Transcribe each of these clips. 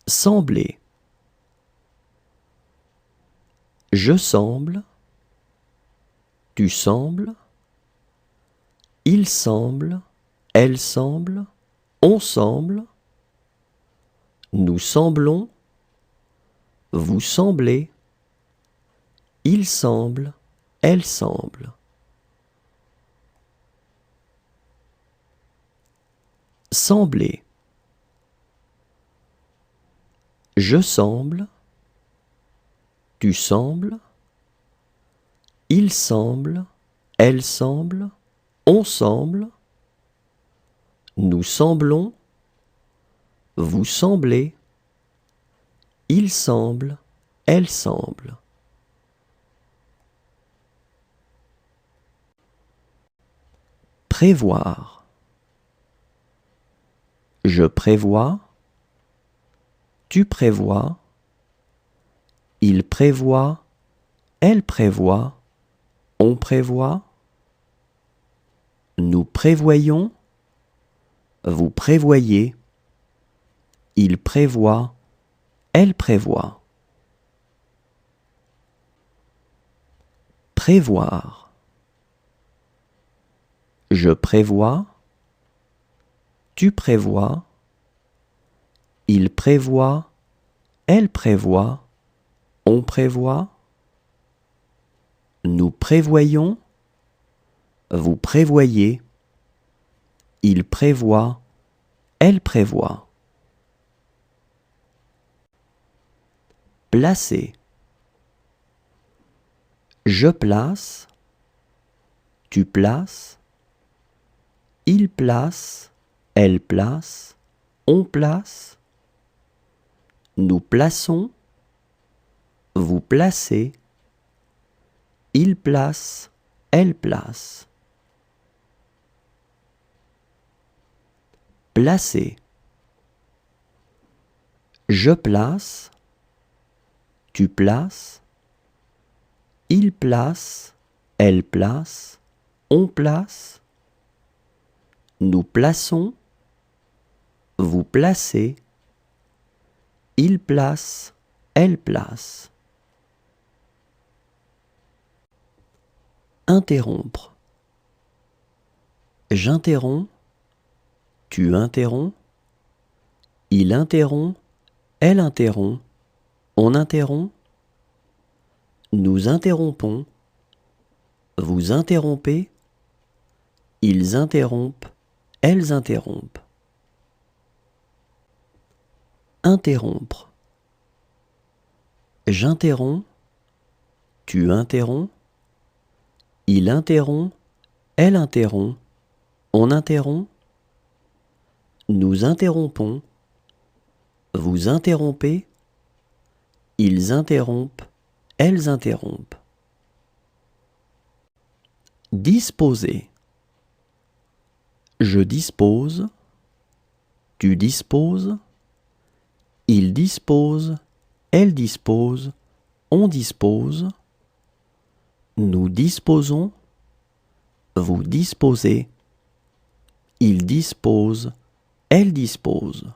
Sembler. Je semble, tu sembles, il semble, elle semble, on semble, nous semblons, vous semblez, il semble, elle semble. Sembler. Je semble, tu sembles, il semble, elle semble, on semble, nous semblons, vous semblez, il semble, elle semble. Prévoir. Je prévois, tu prévois, il prévoit, elle prévoit, on prévoit, nous prévoyons, vous prévoyez, il prévoit, elle prévoit. Prévoir. Je prévois, tu prévois, il prévoit, elle prévoit, on prévoit, nous prévoyons, vous prévoyez, il prévoit, elle prévoit. Placer. Je place, tu places, il place, elle place, on place, nous plaçons, vous placez, il place, elle place. Placer. Je place, tu places, il place, elle place, on place, nous plaçons, vous placez, il place, elle place. Interrompre. J'interromps, tu interromps, il interrompt, elle interrompt, on interrompt, nous interrompons, vous interrompez, ils interrompent, elles interrompent. Interrompre. J'interromps, tu interromps, il interrompt, elle interrompt, on interrompt, nous interrompons, vous interrompez, ils interrompent, elles interrompent. Disposer. Je dispose, tu disposes, il dispose, elle dispose, on dispose, nous disposons, vous disposez, il dispose, elle dispose.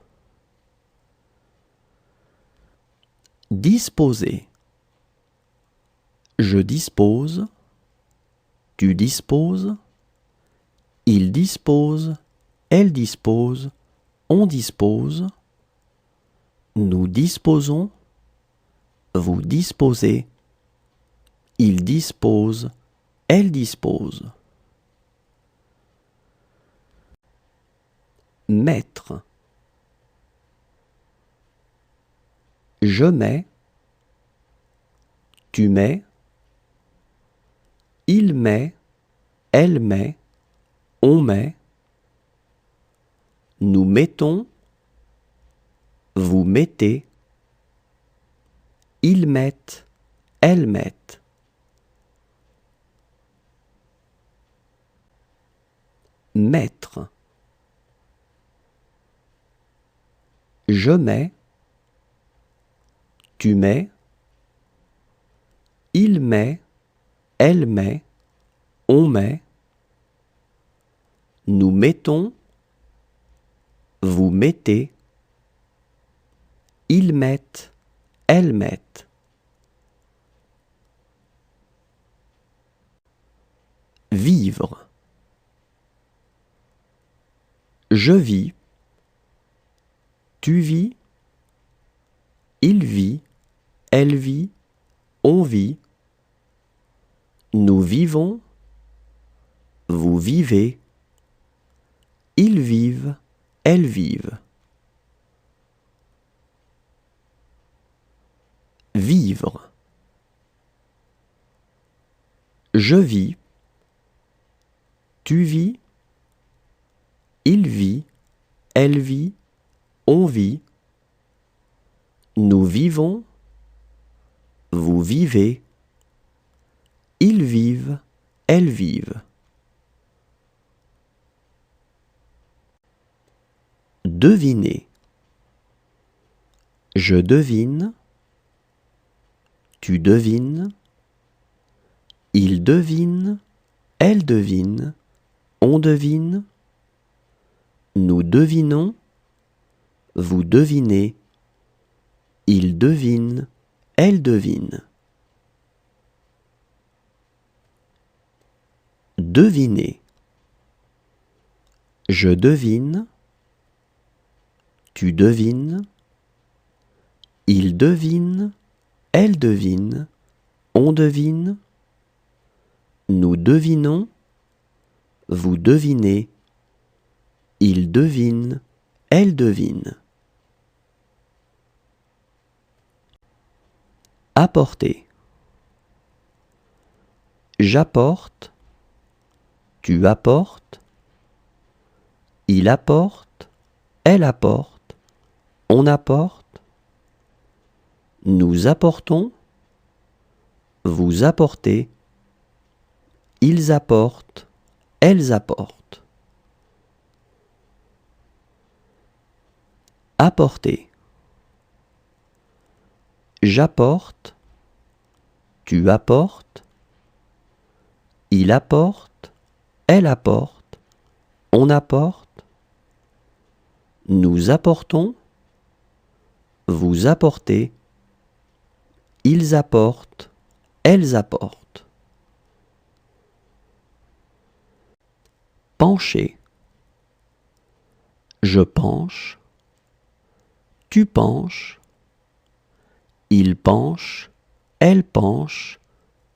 Disposer. Je dispose, tu disposes, il dispose, elle dispose, on dispose, nous disposons, vous disposez, il dispose, elle dispose. Mettre. Je mets, tu mets, il met, elle met, on met, nous mettons, vous mettez, ils mettent, elles mettent. Mettre. Je mets, tu mets, il met, elle met, on met, nous mettons, vous mettez, ils mettent, elles mettent. Vivre. Je vis, tu vis, il vit, elle vit, on vit. Nous vivons, vous vivez, ils vivent, elles vivent. Vivre. Je vis, tu vis, il vit, elle vit, on vit. Nous vivons, vous vivez, ils vivent, elles vivent. Deviner. Je devine, tu devines, il devine, elle devine, on devine. Nous devinons, vous devinez, il devine, elle devine. Deviner. Je devine, tu devines, il devine, elle devine, on devine. Nous devinons, vous devinez, il devine, elle devine. Apporter. J'apporte, tu apportes, il apporte, elle apporte, on apporte. Nous apportons, vous apportez, ils apportent, elles apportent. Apporter. J'apporte, tu apportes, il apporte, elle apporte, on apporte. Nous apportons, vous apportez, ils apportent, elles apportent. Pencher. Je penche, tu penches, il penche, elle penche,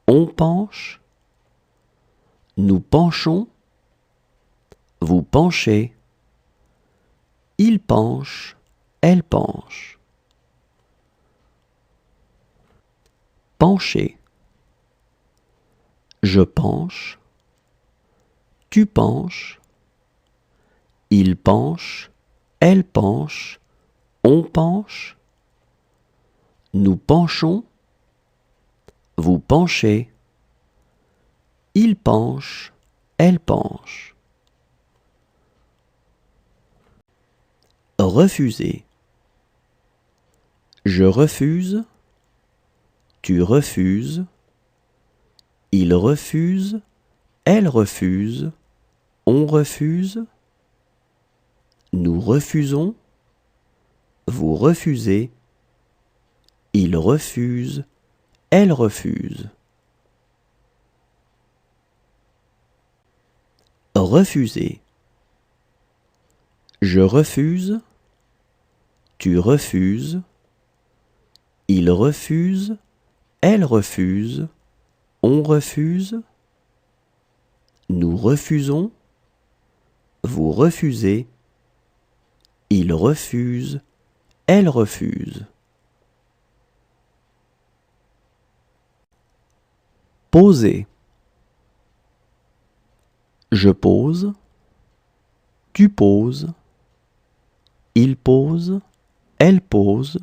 on penche. Nous penchons, vous penchez, il penche, elle penche. Pencher. Je penche, tu penches, il penche, elle penche, on penche. Nous penchons, vous penchez, il penche, elle penche. Refuser. Je refuse, tu refuses, il refuse, elle refuse, on refuse. Nous refusons, vous refusez, il refuse, elle refuse. Refuser. Je refuse, tu refuses, il refuse, elle refuse, on refuse. Nous refusons, vous refusez, il refuse, elle refuse. Poser. Je pose, tu poses, il pose, elle pose,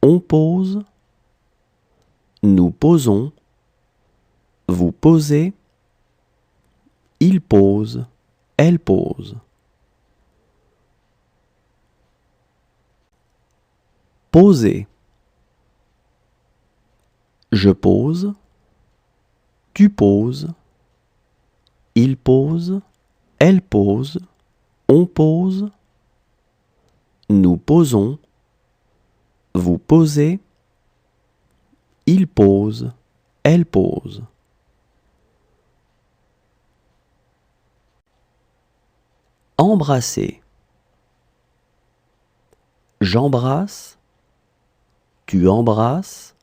on pose. Nous posons, vous posez, il pose, elle pose. Poser. Je pose, tu poses, il pose, elle pose, on pose. Nous posons, Vous posez, il pose, elle pose. Embrasser. J'embrasse, tu embrasses,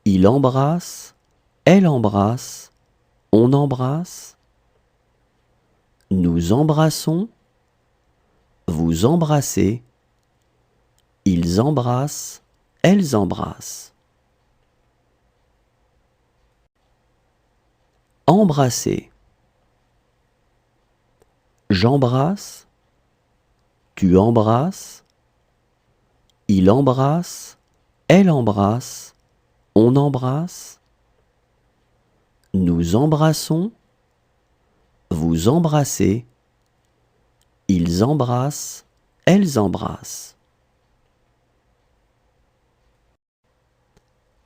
il embrasse, elle embrasse, on embrasse. Nous embrassons, vous embrassez, ils embrassent, elles embrassent. Embrasser. J'embrasse, tu embrasses, il embrasse, elle embrasse, on embrasse. Nous embrassons, vous embrassez, ils embrassent, elles embrassent.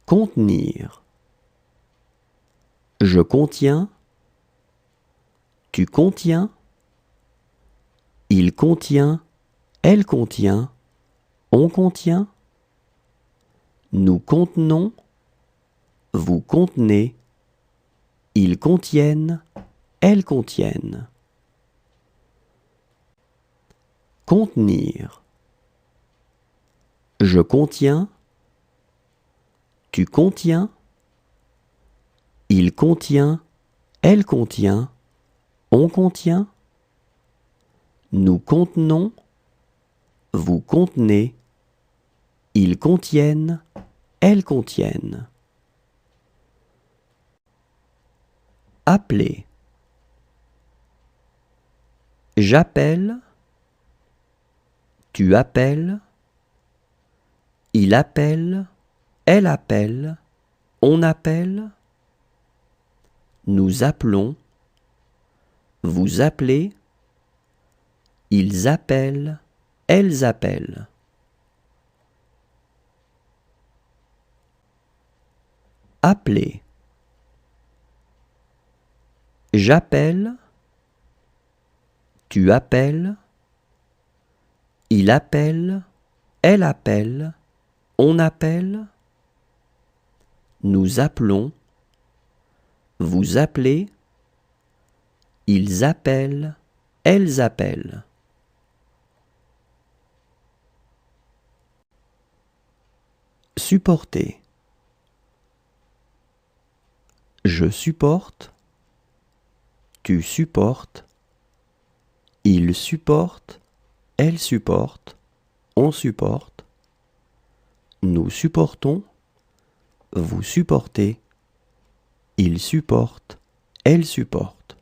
Contenir. Je contiens, tu contiens, il contient, elle contient, on contient. Nous contenons, vous contenez, ils contiennent, elles contiennent. Contenir. Je contiens, tu contiens, il contient, elle contient, on contient. Nous contenons, vous contenez, ils contiennent, elles contiennent. Appeler. J'appelle, tu appelles, il appelle, elle appelle, on appelle. Nous appelons, vous appelez, ils appellent, elles appellent. Appeler. J'appelle, tu appelles, il appelle, elle appelle, on appelle. Nous appelons, vous appelez, ils appellent, elles appellent. Supporter. Je supporte, tu supportes, il supporte, elle supporte, on supporte. Nous supportons, vous supportez, il supporte, elle supporte.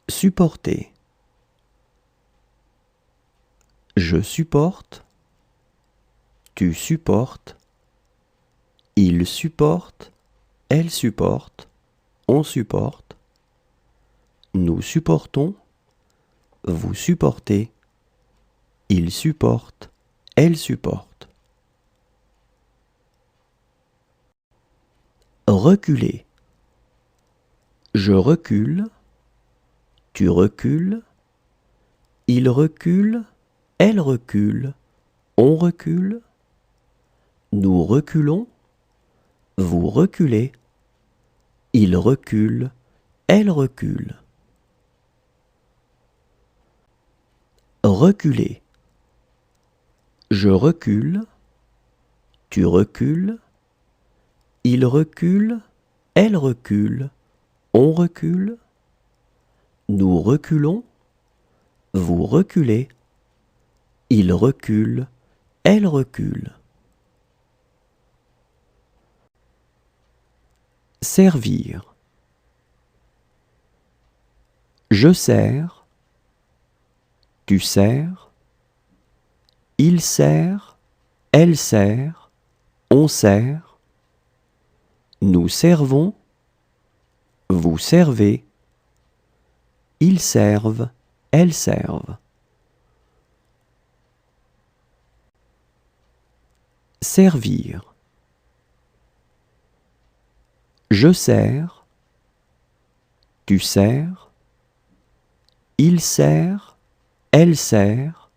Supporter. Je supporte, tu supportes, il supporte, elle supporte, on supporte. Nous supportons, vous supportez, il supporte, elle supporte. Reculer. Je recule, tu recules, il recule, elle recule, on recule. Nous reculons, vous reculez, il recule, elle recule. Reculer. Je recule, tu recules, il recule, elle recule, on recule. Nous reculons, vous reculez, il recule, elle recule. Servir. Je sers, tu sers, il sert, elle sert, on sert. Nous servons, vous servez, ils servent, elles servent. Servir. Je sers, tu sers, il sert, elle sert,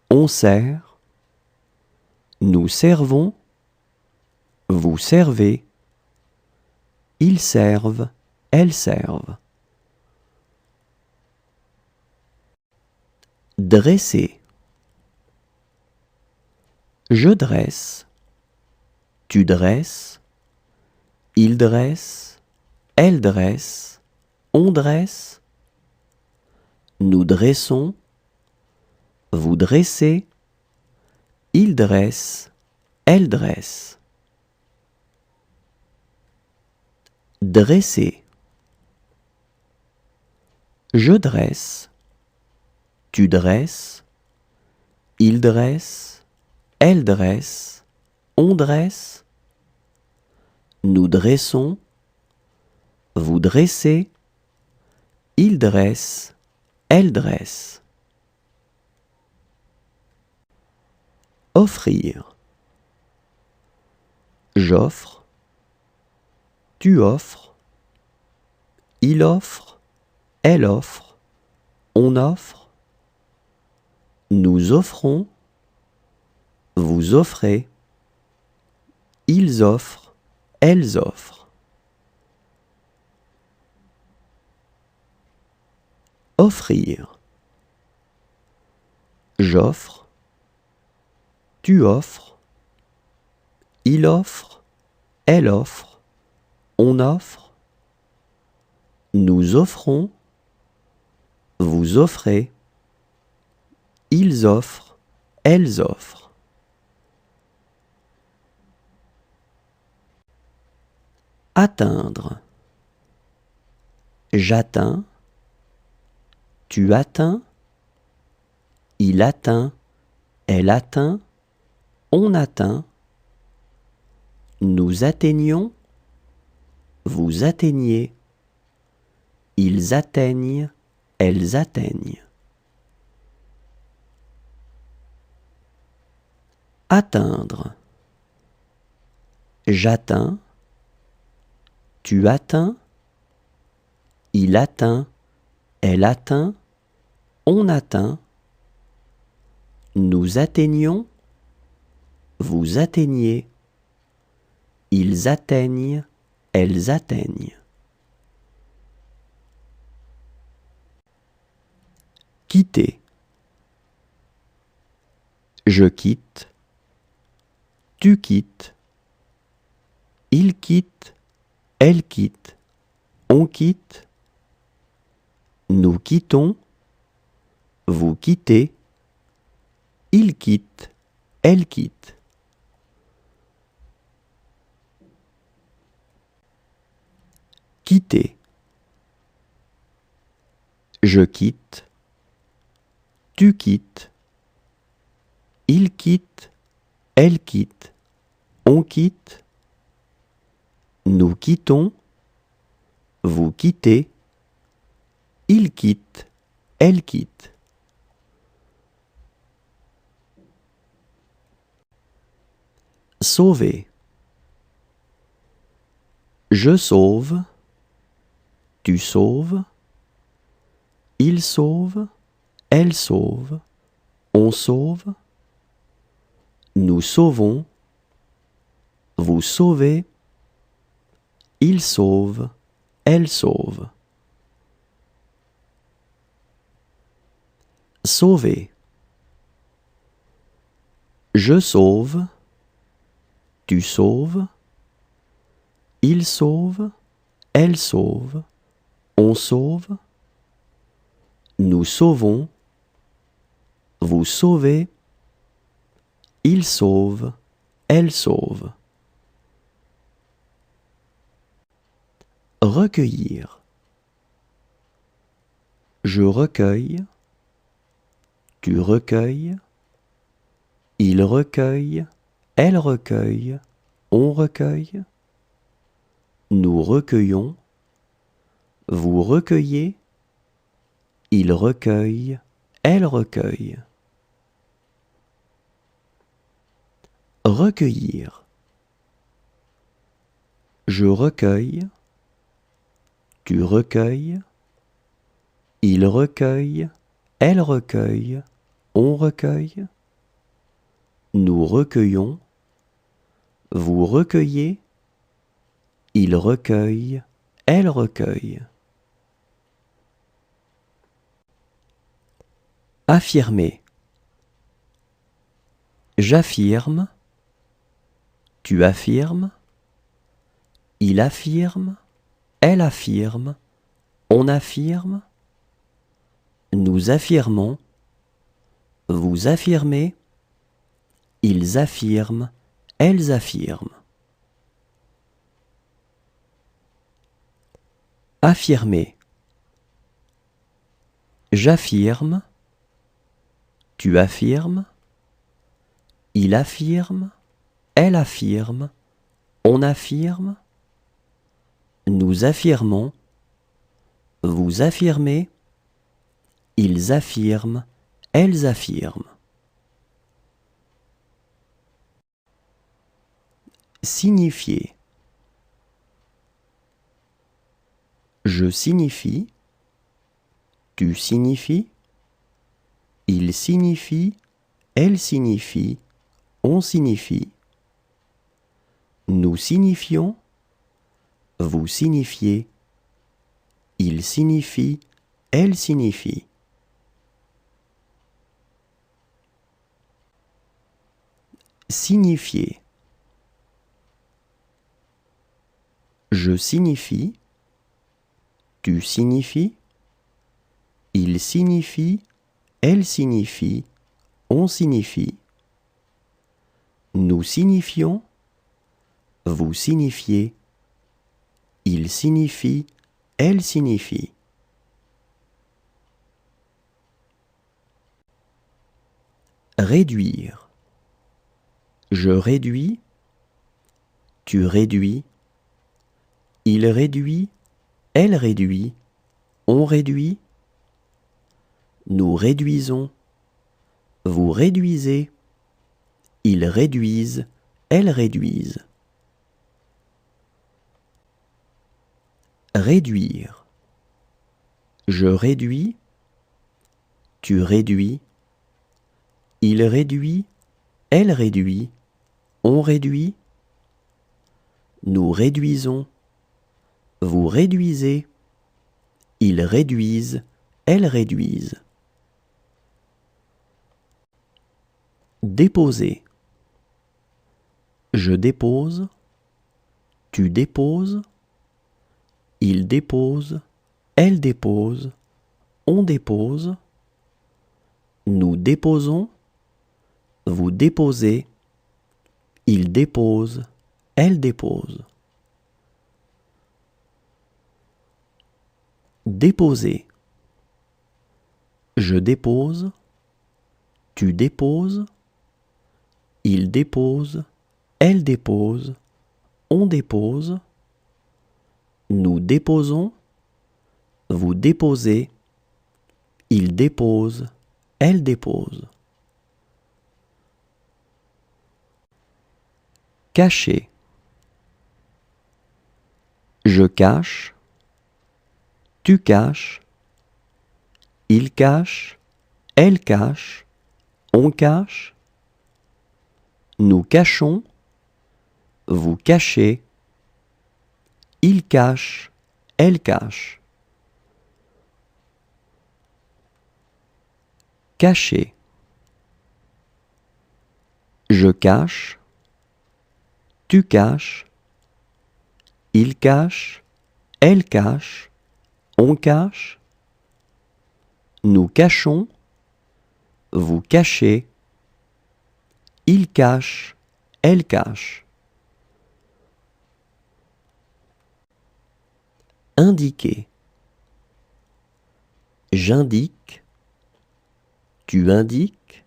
on sert. Nous servons, vous servez. Ils servent, elles servent. Dresser. Je dresse, tu dresses, il dresse, elle dresse, on dresse. Nous dressons, vous dressez, il dresse, elle dresse. Dresser. Je dresse, tu dresses, il dresse, elle dresse, on dresse. Nous dressons, vous dressez, il dresse, elle dresse. Offrir. J'offre, tu offres, il offre, elle offre, on offre. Nous offrons, vous offrez, ils offrent, elles offrent. Offrir. J'offre, tu offres, il offre, elle offre, on offre. Nous offrons, vous offrez, ils offrent, elles offrent. Atteindre. J'atteins, tu atteins, il atteint, elle atteint, on atteint. Nous atteignons, vous atteignez, ils atteignent, elles atteignent. Atteindre. J'atteins, tu atteins, il atteint, elle atteint, on atteint. Nous atteignons, vous atteignez, ils atteignent, elles atteignent. Quitter. Je quitte, tu quittes, il quitte, elle quitte, on quitte. Nous quittons, vous quittez, il quitte, elle quitte. Quitter. Je quitte, tu quittes, il quitte, elle quitte, on quitte. Nous quittons, vous quittez, il quitte, elle quitte. Sauver. Je sauve, tu sauves, il sauve, elle sauve, on sauve. Nous sauvons, vous sauvez, il sauve, elle sauve. Sauver. Je sauve, tu sauves, il sauve, elle sauve, on sauve. Nous sauvons, vous sauvez, il sauve, elle sauve. Recueillir. Je recueille, tu recueilles, il recueille, elle recueille, on recueille. Nous recueillons, vous recueillez, il recueille, elle recueille. Recueillir. Je recueille, tu recueilles, il recueille, elle recueille, on recueille, nous recueillons, vous recueillez, il recueille, elle recueille. Affirmer. J'affirme, tu affirmes, il affirme, elle affirme, on affirme, nous affirmons, vous affirmez, ils affirment, elles affirment. Affirmer. J'affirme, tu affirmes, il affirme, elle affirme, on affirme, nous affirmons, vous affirmez, ils affirment, elles affirment. Signifier. Je signifie, tu signifies, il signifie, elle signifie, on signifie, nous signifions, vous signifiez, il signifie, elle signifie. Signifier. Je signifie, tu signifies, il signifie, elle signifie, on signifie, nous signifions, vous signifiez, il signifie, elle signifie. Réduire. Je réduis, tu réduis, il réduit, elle réduit, on réduit, nous réduisons, vous réduisez, ils réduisent, elles réduisent. Réduire. Je réduis, tu réduis, il réduit, elle réduit, on réduit, nous réduisons, vous réduisez, ils réduisent, elles réduisent. Déposer. Je dépose, tu déposes, il dépose, elle dépose, on dépose, nous déposons, vous déposez, il dépose, elle dépose. Déposer. Je dépose, tu déposes, il dépose, elle dépose, on dépose, nous déposons, vous déposez, il dépose, elle dépose. Cacher. Je cache, tu caches, il cache, elle cache, on cache, nous cachons, vous cachez, il cache, elle cache. Cacher. Je cache, tu caches, il cache, elle cache, on cache, nous cachons, vous cachez, il cache, elle cache. Indiquer. J'indique, tu indiques,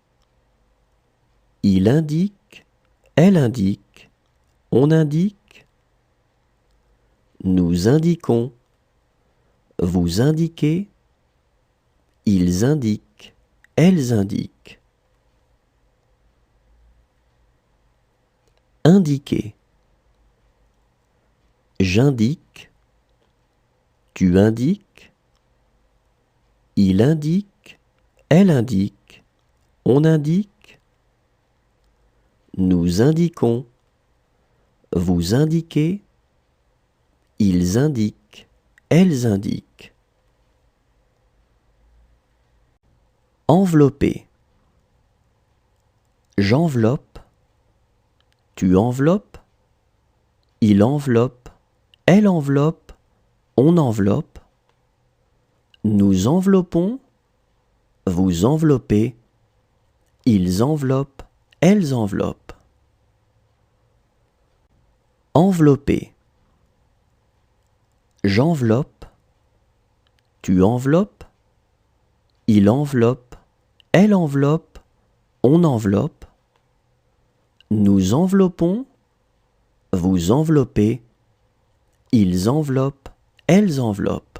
il indique, elle indique, on indique, nous indiquons, vous indiquez, ils indiquent, elles indiquent. Indiquer. J'indique, tu indiques, il indique, elle indique, on indique, nous indiquons, vous indiquez, ils indiquent, elles indiquent. Envelopper. J'enveloppe, tu enveloppes, il enveloppe, elle enveloppe, on enveloppe. Nous enveloppons, vous enveloppez, ils enveloppent, elles enveloppent. Envelopper. J'enveloppe, tu enveloppes, il enveloppe, elle enveloppe, on enveloppe. Nous enveloppons, vous enveloppez, ils enveloppent, elles enveloppent.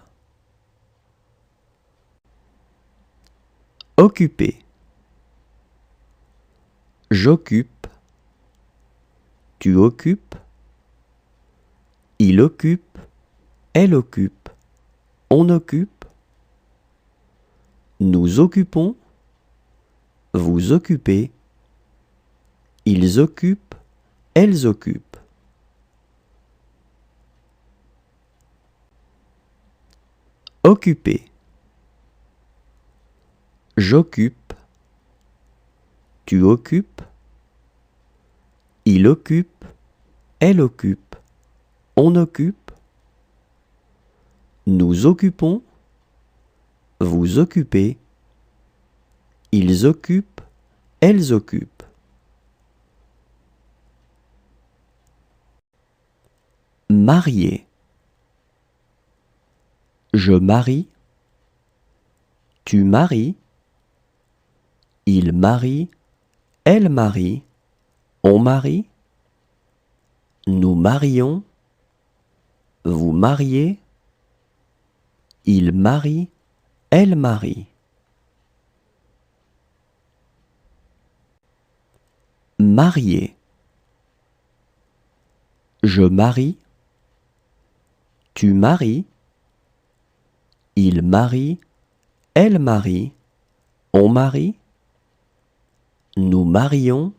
Occuper. J'occupe, tu occupes, il occupe, elle occupe, on occupe. Nous occupons, vous occupez, ils occupent, elles occupent. Occuper. J'occupe, tu occupes, il occupe, elle occupe, on occupe. Nous occupons, vous occupez, ils occupent, elles occupent. Marier. Je marie, tu maries, il marie, elle marie, on marie. Nous marions, vous mariez, il marie, elle marie. Marier. Je marie, tu maries, il marie, elle marie, on marie. Nous marions,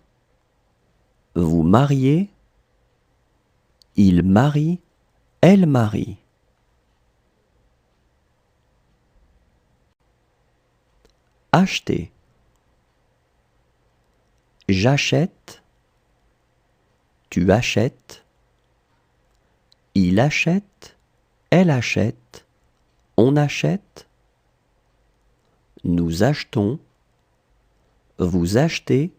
vous mariez, il marie, elle marie. Acheter. J'achète, tu achètes, il achète, elle achète, on achète. Nous achetons, vous achetez,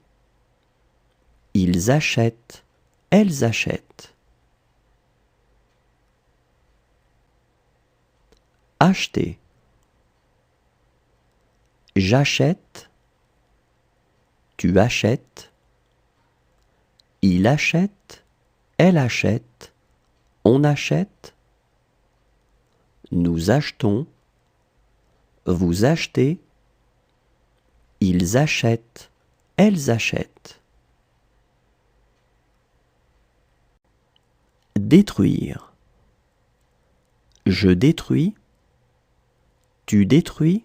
ils achètent, elles achètent. Acheter. J'achète, tu achètes, il achète, elle achète, on achète. Nous achetons, vous achetez, ils achètent, elles achètent. Détruire. Je détruis, tu détruis,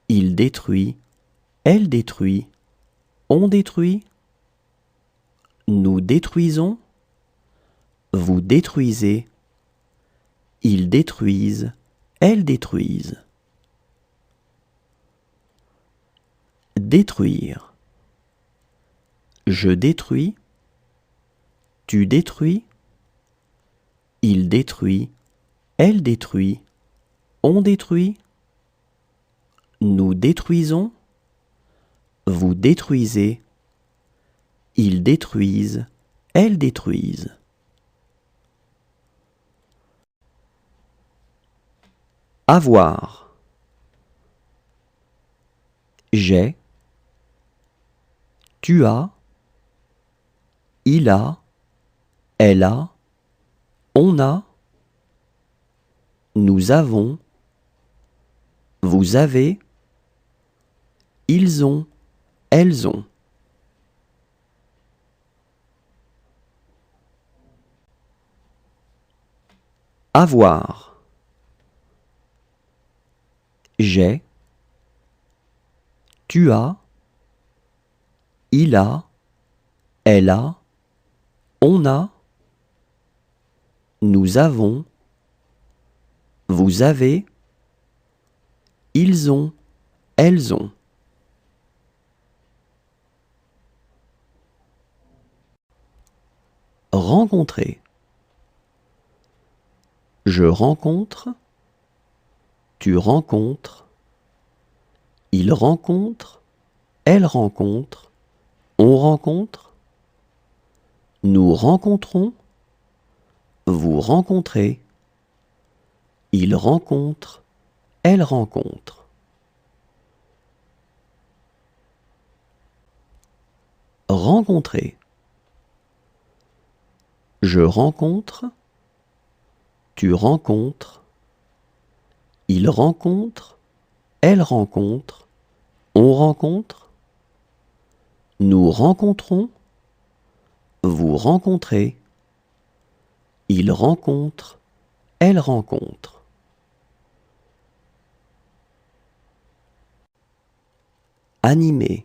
il détruit, elle détruit, on détruit. Nous détruisons, vous détruisez, ils détruisent, elles détruisent. Détruire. Je détruis, tu détruis, il détruit, elle détruit, on détruit. Nous détruisons, vous détruisez, ils détruisent, elles détruisent. Avoir. J'ai, tu as, il a, elle a, on a, nous avons, vous avez, ils ont, elles ont. Avoir. J'ai, tu as, il a, elle a, on a, nous avons, vous avez, ils ont, elles ont. Rencontrer. Je rencontre, tu rencontres, il rencontre, elle rencontre, on rencontre, nous rencontrons, vous rencontrez, il rencontre, elle rencontre. Rencontrer. Je rencontre, tu rencontres, il rencontre, elle rencontre, on rencontre, nous rencontrons, vous rencontrez, il rencontre, elle rencontre. Animer.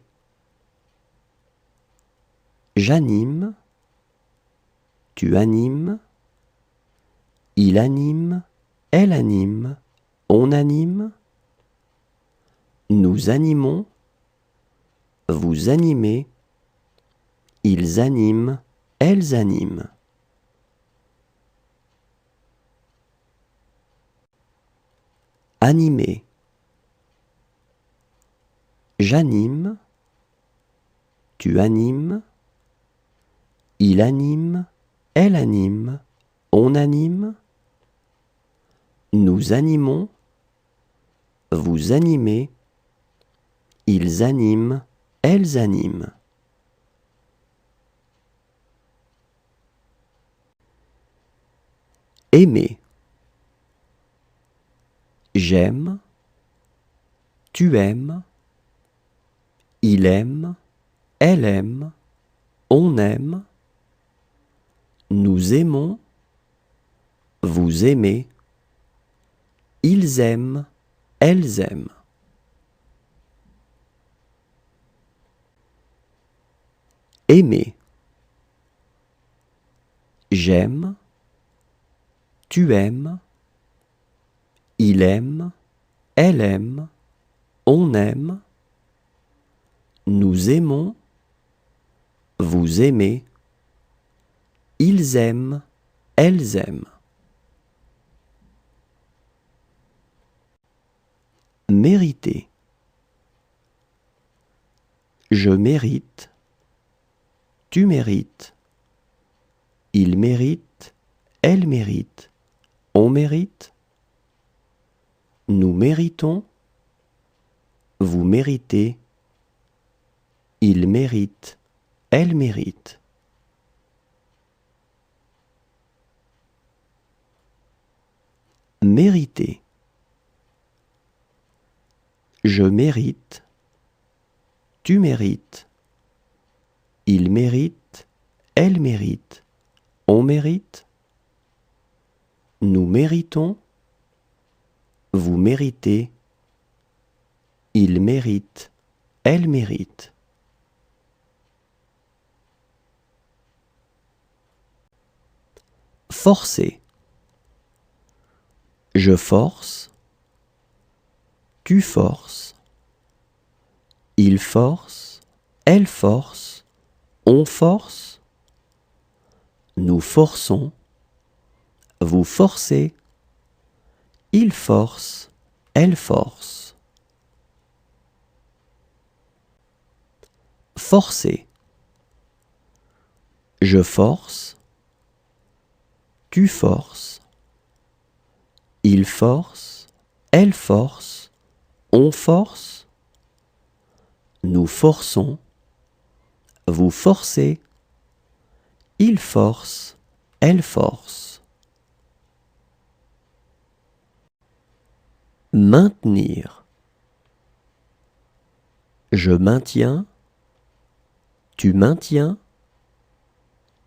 J'anime, tu animes, il anime, elle anime, on anime, nous animons, vous animez, ils animent, elles animent. Animer. J'anime, tu animes, il anime, elle anime, on anime, nous animons, vous animez, ils animent, elles animent. Aimer. J'aime, tu aimes, il aime, elle aime, on aime, nous aimons, vous aimez, ils aiment, elles aiment. Aimer. J'aime, tu aimes, il aime, elle aime, on aime, nous aimons, vous aimez, ils aiment, elles aiment. Mériter. Je mérite, tu mérites, il mérite, elle mérite, on mérite, nous méritons, vous méritez, il mérite, elle mérite. Mériter. Je mérite, tu mérites, il mérite, elle mérite, on mérite, nous méritons, vous méritez, il mérite, elle mérite. Forcer. Je force, tu forces, il force, elle force, on force, nous forçons, vous forcez, il force, elle force. Forcer. Je force, tu forces, il force, elle force, on force, nous forçons, vous forcez, il force, elle force. Maintenir. Je maintiens, tu maintiens,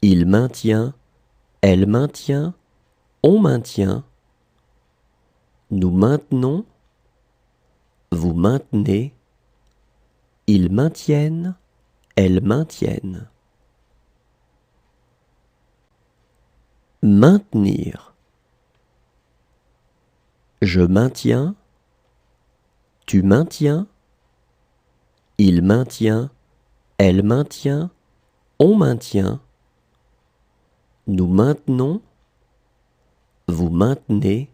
il maintient, elle maintient, on maintient, nous maintenons, vous maintenez, ils maintiennent, elles maintiennent. Maintenir. Je maintiens, tu maintiens, il maintient, elle maintient, on maintient, nous maintenons, vous maintenez,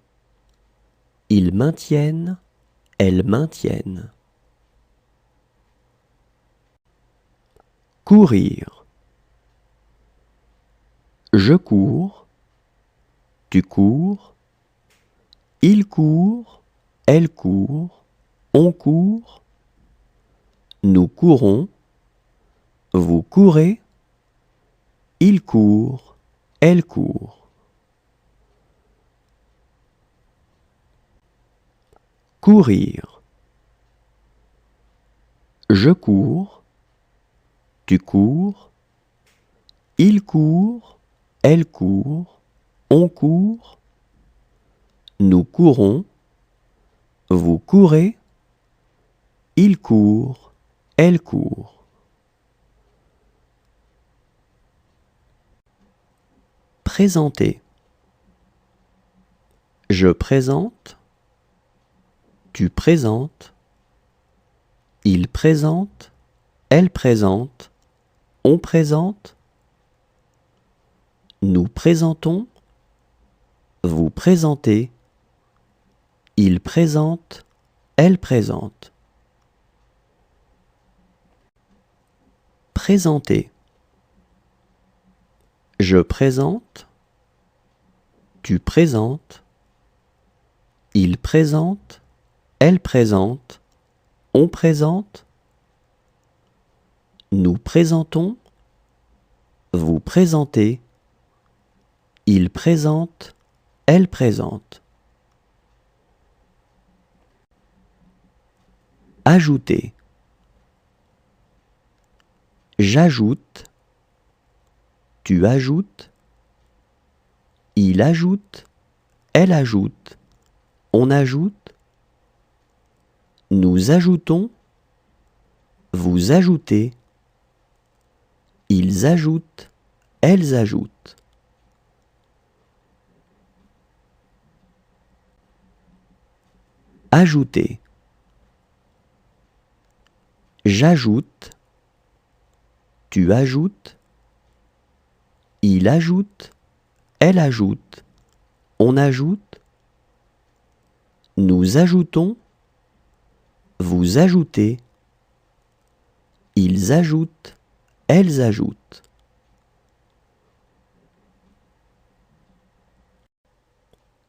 ils maintiennent, elles maintiennent. Courir. Je cours, tu cours, il court, elle court, on court, nous courons, vous courez, il court, elle court. Courir. Je cours, tu cours, il court, elle court, on court, nous courons, vous courez, il court, elle court. Présenter. Je présente, tu présentes, il présente, elle présente, on présente, nous présentons, vous présentez, il présente, elle présente. Présenter. Je présente, tu présentes, il présente, elle présente, on présente, nous présentons, vous présentez, il présente, elle présente. Ajouter. J'ajoute, tu ajoutes, il ajoute, elle ajoute, on ajoute, nous ajoutons, vous ajoutez, ils ajoutent, elles ajoutent. Ajouter. J'ajoute, tu ajoutes, il ajoute, elle ajoute, on ajoute, nous ajoutons, vous ajoutez, ils ajoutent, elles ajoutent.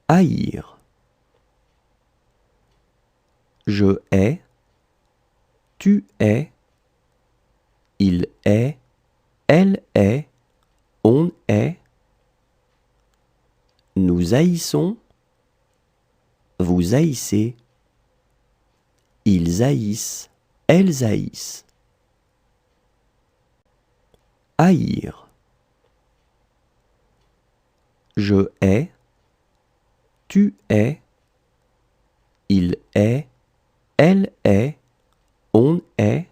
Haïr. Je hais, tu hais, il hait, elle hait, on hait, nous haïssons, vous haïssez, ils haïssent, elles haïssent. Haïr. Je hais, tu hais, il hait, elle hait, on hait,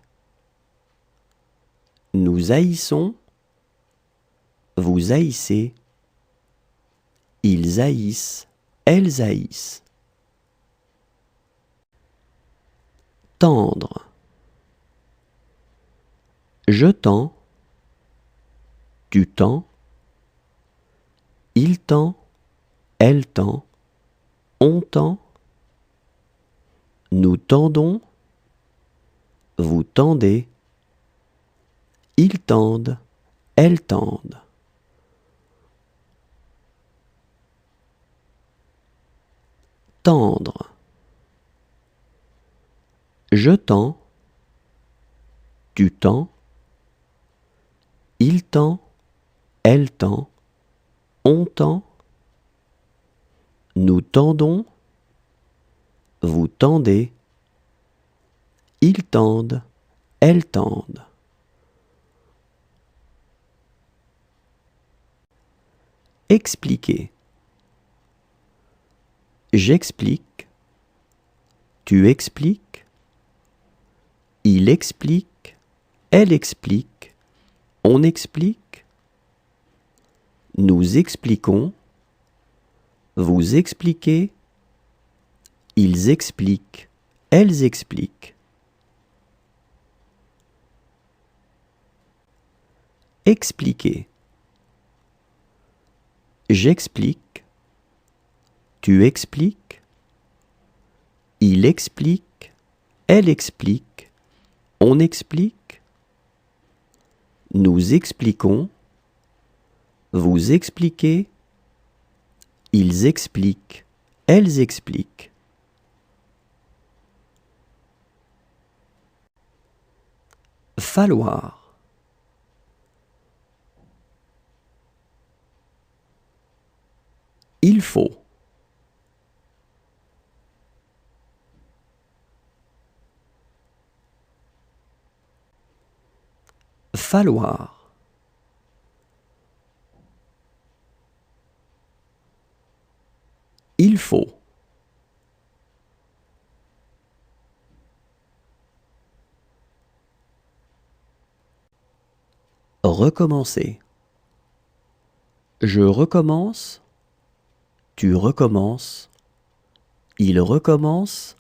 nous haïssons, vous haïssez, ils haïssent, elles haïssent. Tendre. Je tends, tu tends, il tend, elle tend, on tend, nous tendons, vous tendez, ils tendent, elles tendent. Tendre. Je tends, tu tends, il tend, elle tend, on tend, nous tendons, vous tendez, ils tendent, elles tendent. Expliquer. J'explique, tu expliques, il explique, elle explique, on explique, nous expliquons, vous expliquez, ils expliquent, elles expliquent. Expliquer. J'explique, tu expliques, il explique, elle explique, on explique, nous expliquons, vous expliquez, ils expliquent, elles expliquent. Falloir. Il faut. Falloir. Il faut. Recommencer. Je recommence, tu recommences, il recommence,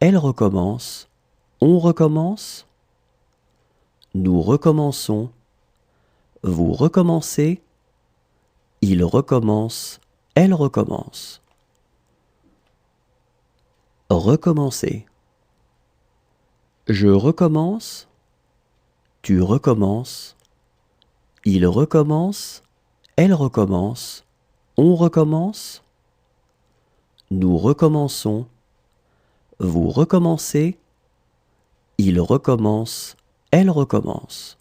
elle recommence, on recommence, nous recommençons, vous recommencez, il recommence, elle recommence. Recommencer. Je recommence, tu recommences, il recommence, elle recommence, on recommence, nous recommençons, vous recommencez, il recommence, elle recommence.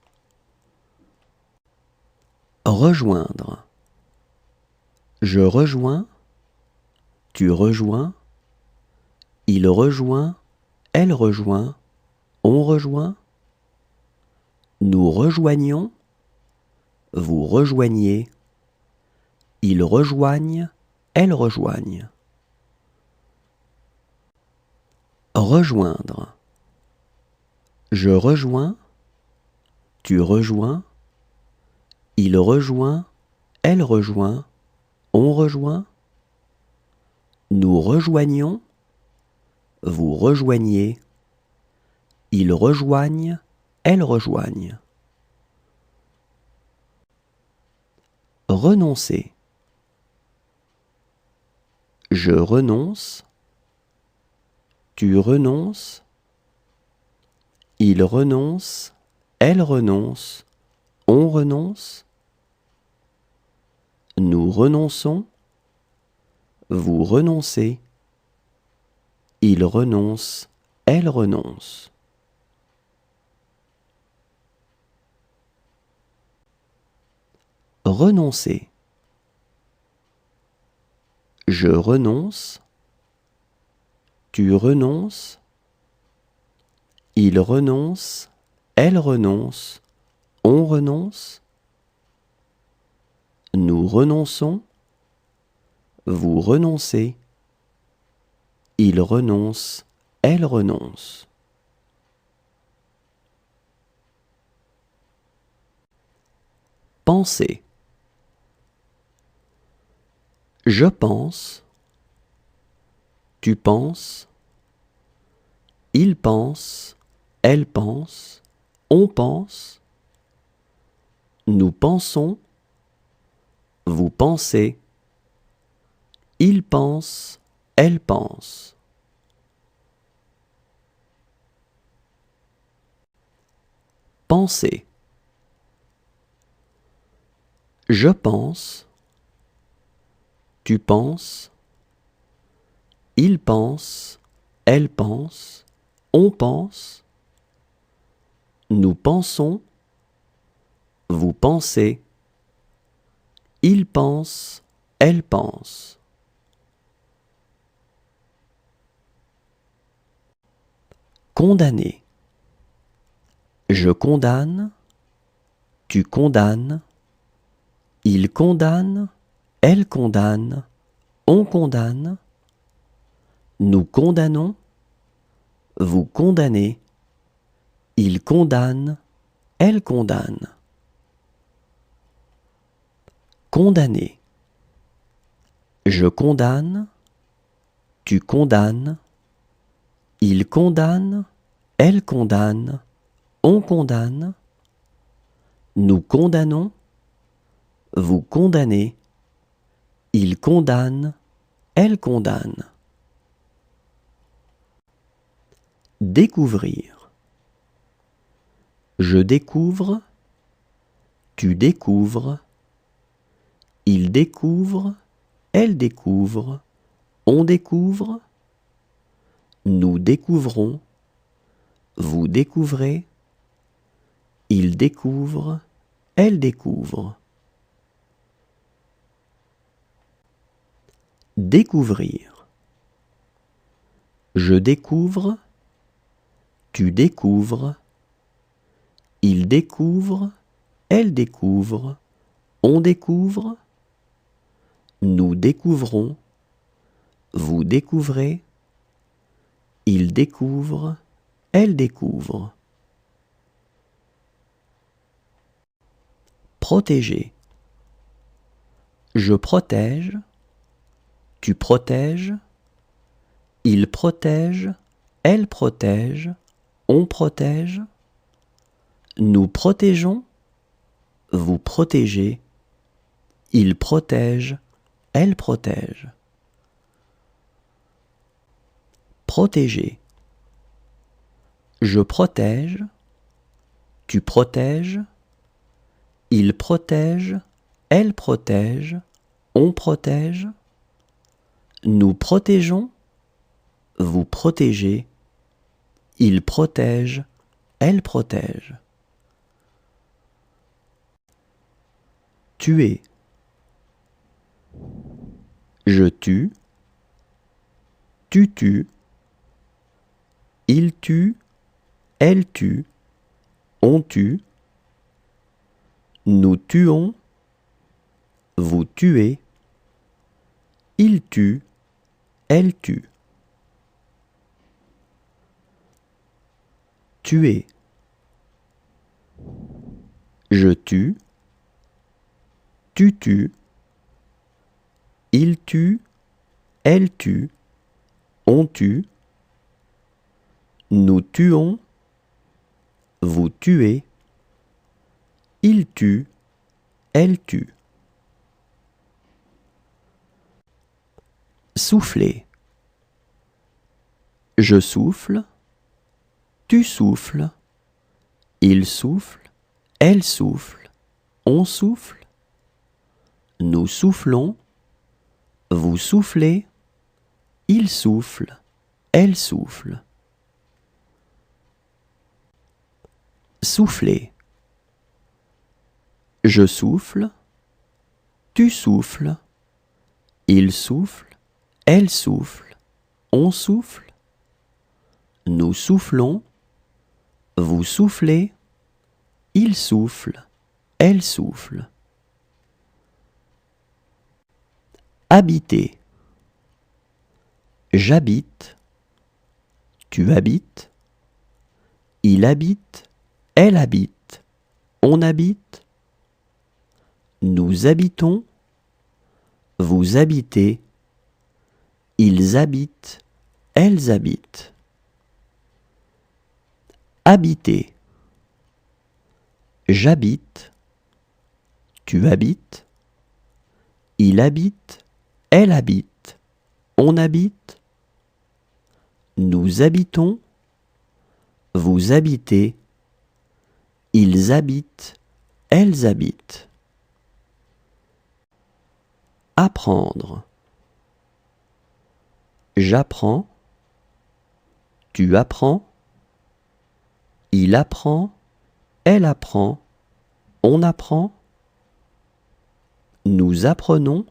Rejoindre. Je rejoins, tu rejoins, il rejoint, elle rejoint, on rejoint, nous rejoignons, vous rejoignez, ils rejoignent, elles rejoignent. Rejoindre. Je rejoins, tu rejoins, il rejoint, elle rejoint, on rejoint, nous rejoignons, vous rejoignez, ils rejoignent, elles rejoignent. Renoncer. Je renonce, tu renonces, il renonce, elle renonce, on renonce, nous renonçons, vous renoncez, il renonce, elle renonce. Renoncer. Je renonce, tu renonces, il renonce, elle renonce, on renonce, nous renonçons, vous renoncez, il renonce, elle renonce. Penser. Je pense, tu penses, il pense, elle pense, on pense, nous pensons, vous pensez, il pense, elle pense. Penser. Je pense, tu penses, il pense, elle pense, on pense, nous pensons, vous pensez, il pense, elle pense. Condamner. Je condamne, tu condamnes, il condamne, elle condamne, on condamne, nous condamnons, vous condamnez, il condamne, elle condamne. Condamner. Je condamne, tu condamnes, il condamne, elle condamne, on condamne, nous condamnons, vous condamnez, il condamne, elle condamne. Découvrir. Je découvre, tu découvres, il découvre, elle découvre, on découvre, nous découvrons, vous découvrez, il découvre, elle découvre. Découvrir. Je découvre, tu découvres, il découvre, elle découvre, on découvre, nous découvrons, vous découvrez, il découvre, elle découvre. Protéger. Je protège, tu protèges, il protège, elle protège, on protège, nous protégeons, vous protégez, il protège, elle protège. Protéger. Je protège, tu protèges, il protège, elle protège, on protège, nous protégeons, vous protégez, il protège, elle protège. Tuer. Je tue, tu tues, il tue, elle tue, on tue, nous tuons, vous tuez, il tue, elle tue. Tuer. Je tue, tu tues, il tue, elle tue, on tue, nous tuons, vous tuez, il tue, elle tue. Souffler. Je souffle, tu souffles, il souffle, elle souffle, on souffle, nous soufflons, vous soufflez, il souffle, elle souffle. Souffler. Je souffle, tu souffles, il souffle, elle souffle, on souffle, nous soufflons, vous soufflez, il souffle, elle souffle. Habiter. J'habite, tu habites, il habite, elle habite, on habite, nous habitons, vous habitez, ils habitent, elles habitent. Habiter. J'habite, tu habites, il habite, elle habite, on habite, nous habitons, vous habitez, ils habitent, elles habitent. Apprendre. J'apprends, tu apprends, il apprend, elle apprend, on apprend, nous apprenons,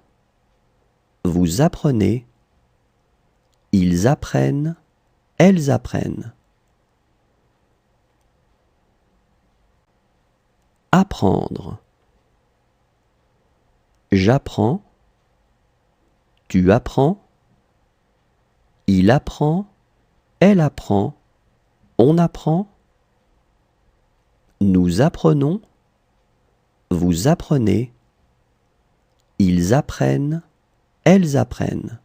vous apprenez, ils apprennent, elles apprennent. Apprendre. J'apprends, tu apprends, il apprend, elle apprend, on apprend, nous apprenons, vous apprenez, Ils apprennent, elles apprennent.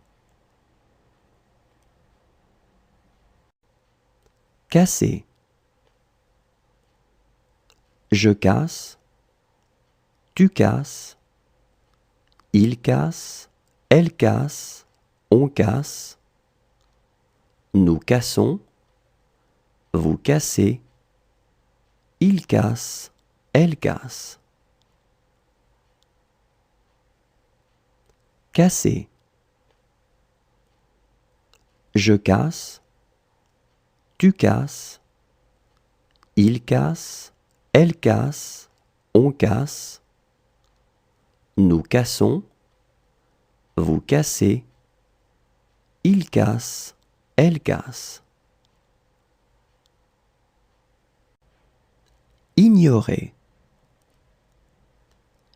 Casser. Je casse, tu casses, il casse, elle casse, on casse. Nous cassons, vous cassez, il casse, elle casse. Casser. Je casse, tu casses, il casse, elle casse, on casse. Nous cassons, vous cassez, il casse, elle casse. Ignorer.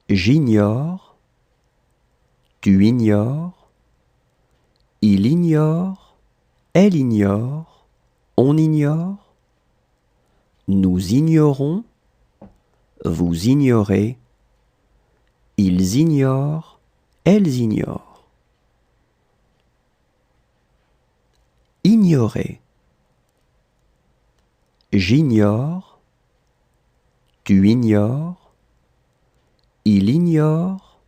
J'ignore, tu ignores, il ignore, elle ignore, on ignore. Nous ignorons, vous ignorez, ils ignorent, elles ignorent. Ignorer. J'ignore, tu ignores, il ignore,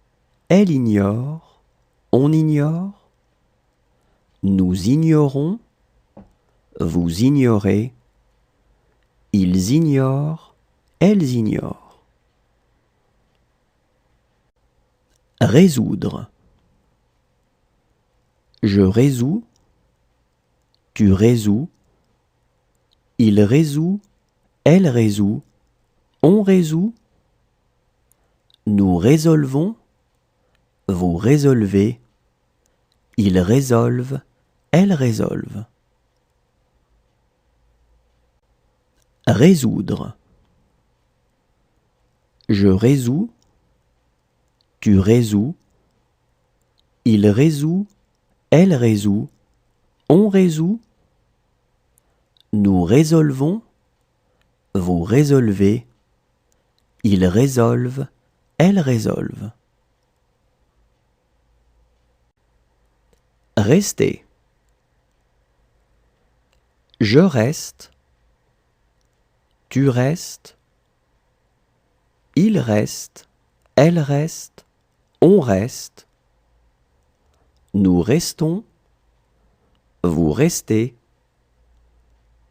elle ignore, on ignore. Nous ignorons, vous ignorez, ils ignorent, elles ignorent. Résoudre. Je résous, tu résous, il résout, elle résout, on résout. Nous résolvons, vous résolvez, ils résolvent, elles résolvent. Résoudre. Je résous, tu résous, il résout, elle résout, on résout. Nous résolvons, vous résolvez, ils résolvent, elles résolvent. Rester. Je reste, tu restes, il reste, elle reste, on reste. Nous restons, vous restez,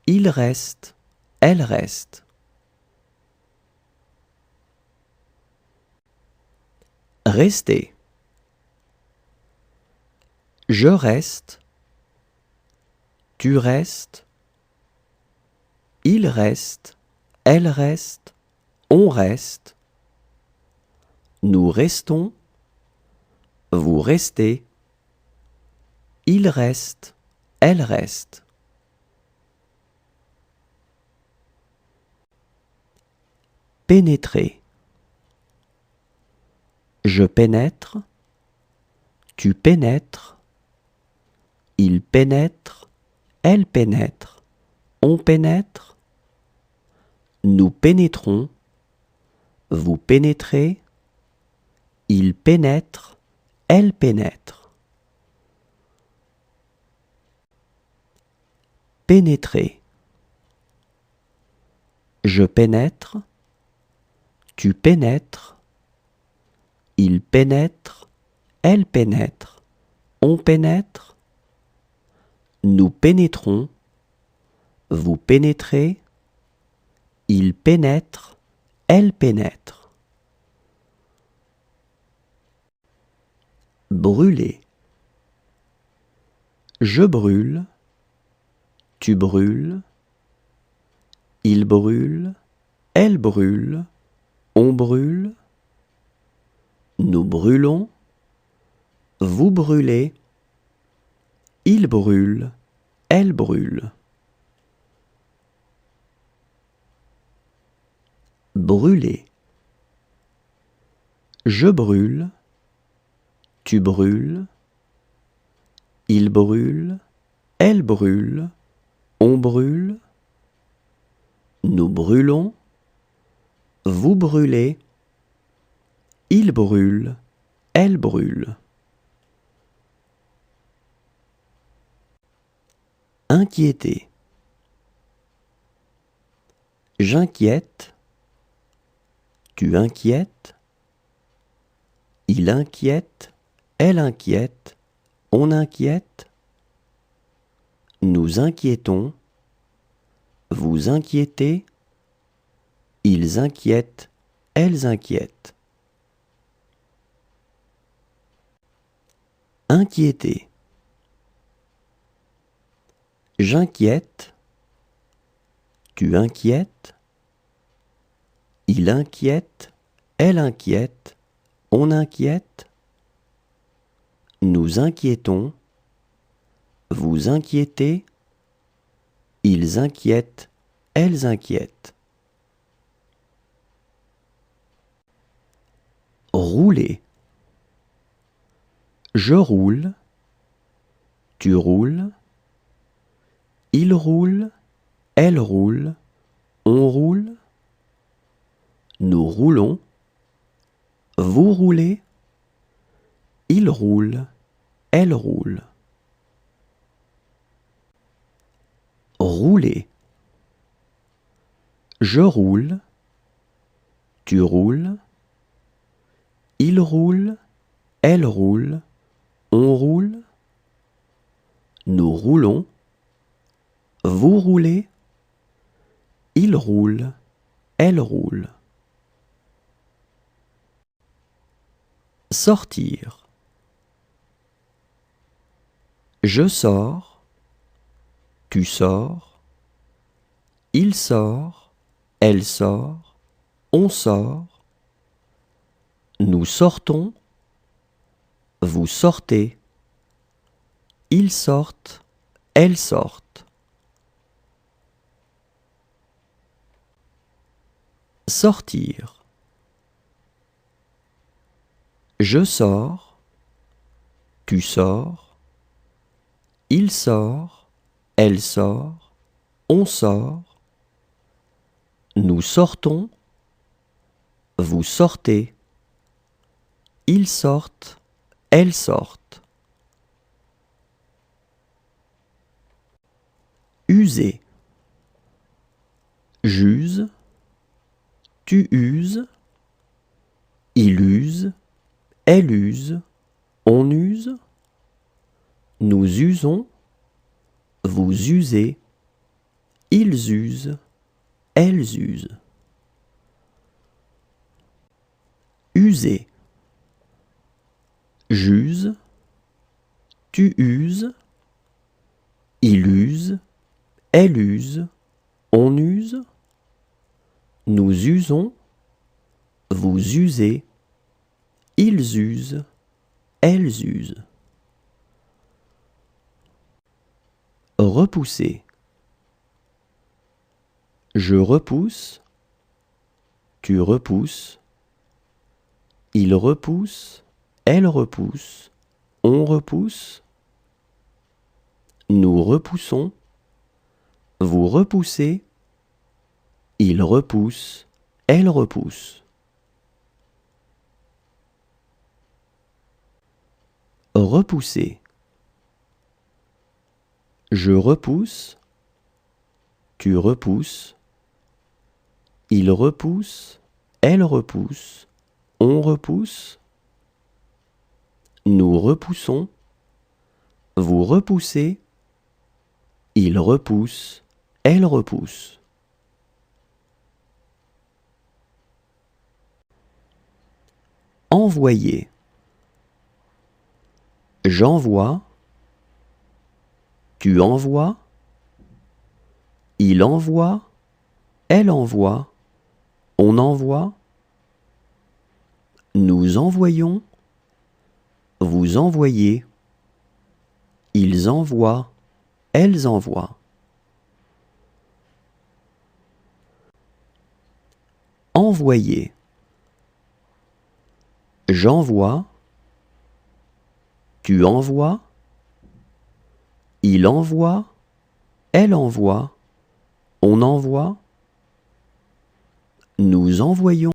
il reste, elle reste. Rester. Je reste, tu restes, il reste, elle reste, on reste. Nous restons, vous restez, il reste, elle reste. Pénétrer. Je pénètre, tu pénètres, il pénètre, elle pénètre, on pénètre. Nous pénétrons, vous pénétrez, il pénètre, elle pénètre. Pénétrer. Je pénètre, tu pénètres, il pénètre, elle pénètre, on pénètre. Nous pénétrons, vous pénétrez, il pénètre, elle pénètre. Brûler. Je brûle, tu brûles, il brûle, elle brûle, on brûle. Nous brûlons, vous brûlez, il brûle, elle brûle. Brûler. Je brûle, tu brûles, il brûle, elle brûle, on brûle. Nous brûlons, vous brûlez, il brûle, elle brûle. Inquiéter. J'inquiète, tu inquiètes, il inquiète, elle inquiète, on inquiète, nous inquiétons, vous inquiétez, ils inquiètent, elles inquiètent. Inquiéter. J'inquiète, tu inquiètes, il inquiète, elle inquiète, on inquiète, nous inquiétons, vous inquiétez, ils inquiètent, elles inquiètent. Rouler. Je roule, tu roules, il roule, elle roule, on roule, nous roulons, vous roulez, il roule, elle roule. Rouler. Je roule, tu roules, il roule, elle roule, on roule, nous roulons, vous roulez, il roule, elle roule. Sortir. Je sors, tu sors, il sort, elle sort, on sort, nous sortons, vous sortez, ils sortent, elles sortent. Sortir. Je sors, tu sors, il sort, elle sort, on sort, nous sortons, vous sortez, ils sortent, elles sortent. User. J'use, tu uses, il use, elle use, on use, nous usons, vous usez, ils usent, elles usent. User. J'use, tu uses, il use, elle use, on use, nous usons, vous usez, ils usent, elles usent. Repousser. Je repousse, tu repousses, il repousse, elle repousse, on repousse, nous repoussons, vous repoussez, il repousse, elle repousse. Repousser. Je repousse, tu repousses, il repousse, elle repousse, on repousse, nous repoussons, vous repoussez, il repousse, elle repousse. Envoyer. J'envoie, tu envoies, il envoie, elle envoie, on envoie, nous envoyons, vous envoyez, ils envoient, elles envoient. Envoyer. J'envoie, tu envoies, il envoie, elle envoie, on envoie, nous envoyons.